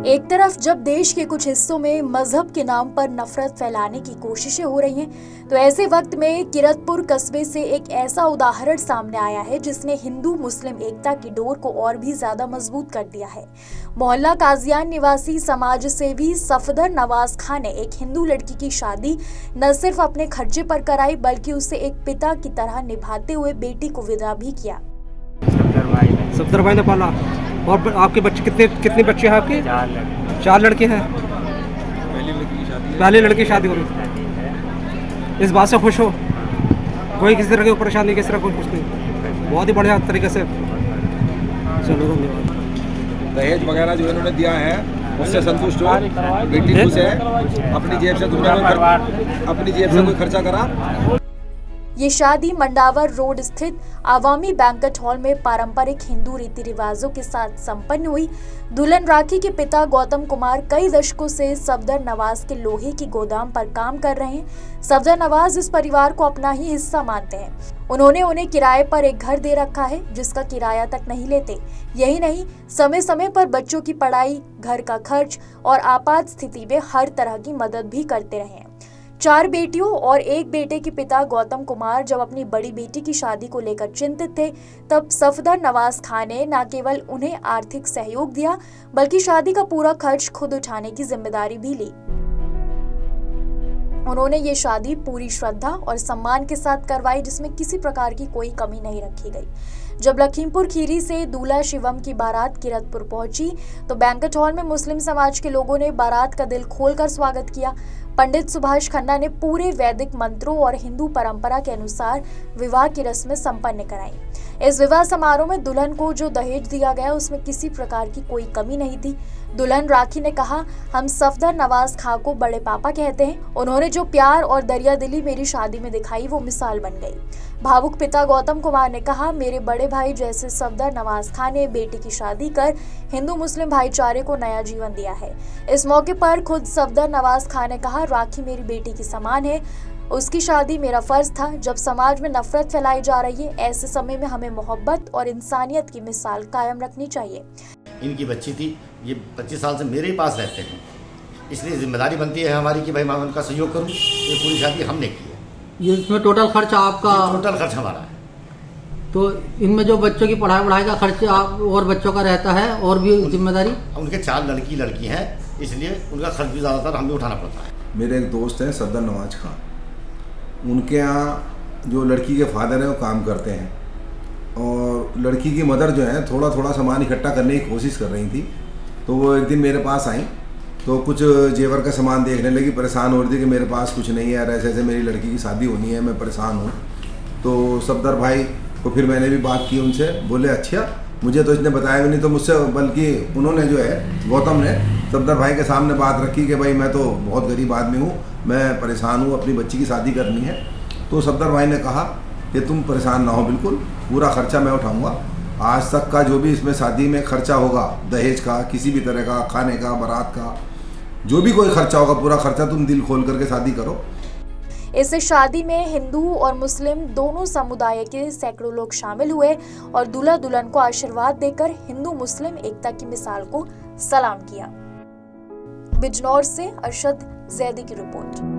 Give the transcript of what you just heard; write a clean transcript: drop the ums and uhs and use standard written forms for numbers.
एक तरफ जब देश के कुछ हिस्सों में मजहब के नाम पर नफरत फैलाने की कोशिशें हो रही हैं, तो ऐसे वक्त में किरतपुर कस्बे से एक ऐसा उदाहरण सामने आया है जिसने हिंदू मुस्लिम एकता की डोर को और भी ज्यादा मजबूत कर दिया है। मोहल्ला काजियान निवासी समाज सेवी सफदर नवाज खान ने एक हिंदू लड़की की शादी न सिर्फ अपने खर्चे पर कराई, बल्कि उसे एक पिता की तरह निभाते हुए बेटी को विदा भी किया। सफदर भाई ने पाला। और आपके बच्चे कितने बच्चे हैं आपके? 4 लड़के हैं। पहली लड़की की शादी हो रही। इस बात से खुश हो? कोई किसी तरह की परेशानी, किसी तरह कोई कुछ नहीं? बहुत ही बढ़िया तरीके से। चलो धन्यवाद। दहेज वगैरह जो इन्होंने दिया है उससे संतुष्ट हो? बेटी खुश है? अपनी जेब से कोई खर्चा करा? ये शादी मंडावर रोड स्थित आवामी बैंक्वेट हॉल में पारंपरिक हिंदू रीति रिवाजों के साथ संपन्न हुई। दुल्हन राखी के पिता गौतम कुमार कई दशकों से सफदर नवाज के लोहे की गोदाम पर काम कर रहे हैं। सफदर नवाज इस परिवार को अपना ही हिस्सा मानते हैं। उन्होंने उन्हें किराए पर एक घर दे रखा है जिसका किराया तक नहीं लेते। यही नहीं, समय समय पर बच्चों की पढ़ाई, घर का खर्च और आपात स्थिति में हर तरह की मदद भी करते रहे हैं। 4 बेटियों और 1 बेटे के पिता गौतम कुमार जब अपनी बड़ी बेटी की शादी को लेकर चिंतित थे, तब सफदर नवाज खान ने न केवल उन्हें आर्थिक सहयोग दिया, बल्कि शादी का पूरा खर्च खुद उठाने की जिम्मेदारी भी ली। उन्होंने ये शादी पूरी श्रद्धा और सम्मान के साथ करवाई, जिसमें किसी प्रकार की कोई कमी नहीं रखी गई। जब लखीमपुर खीरी से दूल्हा शिवम की बारात किरतपुर पहुंची, तो बैंक्वेट हॉल में मुस्लिम समाज के लोगों ने बारात का दिल खोलकर स्वागत किया। पंडित सुभाष खन्ना ने पूरे वैदिक मंत्रों और हिंदू परंपरा के अनुसार विवाह की रस्में संपन्न कराई। इस विवाह समारोह में दुल्हन को जो दहेज दिया गया उसमें किसी प्रकार की कोई कमी नहीं थी। दुल्हन राखी ने कहा, हम सफदर नवाज खां को बड़े पापा कहते हैं। उन्होंने जो प्यार और दरिया दिली मेरी शादी में दिखाई वो मिसाल बन गई। भावुक पिता गौतम कुमार ने कहा, मेरे बड़े भाई जैसे सफदर नवाज खां ने बेटी की शादी कर हिंदू मुस्लिम भाईचारे को नया जीवन दिया है। इस मौके पर खुद सफदर नवाज खां ने कहा, राखी मेरी बेटी की समान है, उसकी शादी मेरा फर्ज था। जब समाज में नफरत फैलाई जा रही है, ऐसे समय में हमें मोहब्बत और इंसानियत की मिसाल कायम रखनी चाहिए। इनकी बच्ची थी, ये 25 साल से मेरे ही पास रहते हैं, इसलिए जिम्मेदारी बनती है हमारी कि भाई मैं उनका सहयोग करूं। ये पूरी शादी हमने की है। ये इसमें टोटल खर्च आपका? टोटल खर्च हमारा है। तो इनमें जो बच्चों की पढ़ाई का खर्च आप और बच्चों का रहता है, और भी जिम्मेदारी? उनके 4 लड़की हैं, इसलिए उनका खर्च भी ज़्यादातर हमें उठाना पड़ता है। मेरे एक दोस्त हैं सफदर नवाज खान, उनके यहाँ जो लड़की के फादर हैं वो काम करते हैं, और लड़की की मदर जो है थोड़ा थोड़ा सामान इकट्ठा करने की कोशिश कर रही थी। तो वो एक दिन मेरे पास आई, तो कुछ जेवर का सामान देखने लगी, परेशान हो रही थी कि मेरे पास कुछ नहीं है, ऐसे ऐसे मेरी लड़की की शादी होनी है, मैं परेशान हूँ। तो सफदर भाई को फिर मैंने भी बात की उनसे, बोले अच्छा, मुझे तो इसने बताया भी नहीं। तो मुझसे बल्कि उन्होंने जो है गौतम ने सफदर भाई के सामने बात रखी कि भाई मैं तो बहुत गरीब आदमी हूँ, मैं परेशान हूँ, अपनी बच्ची की शादी करनी है। तो सफदर भाई ने कहा कि तुम परेशान ना हो, बिल्कुल पूरा खर्चा मैं उठाऊँगा। आज तक का जो भी इसमें शादी में खर्चा होगा, दहेज का, किसी भी तरह का, खाने का, बारात का, जो भी कोई खर्चा होगा, पूरा खर्चा तुम दिल खोल करके शादी करो। इस शादी में हिंदू और मुस्लिम दोनों समुदाय के सैकड़ों लोग शामिल हुए और दूल्हा दुल्हन को आशीर्वाद देकर हिंदू मुस्लिम एकता की मिसाल को सलाम किया। बिजनौर से अरशद जैदी की रिपोर्ट।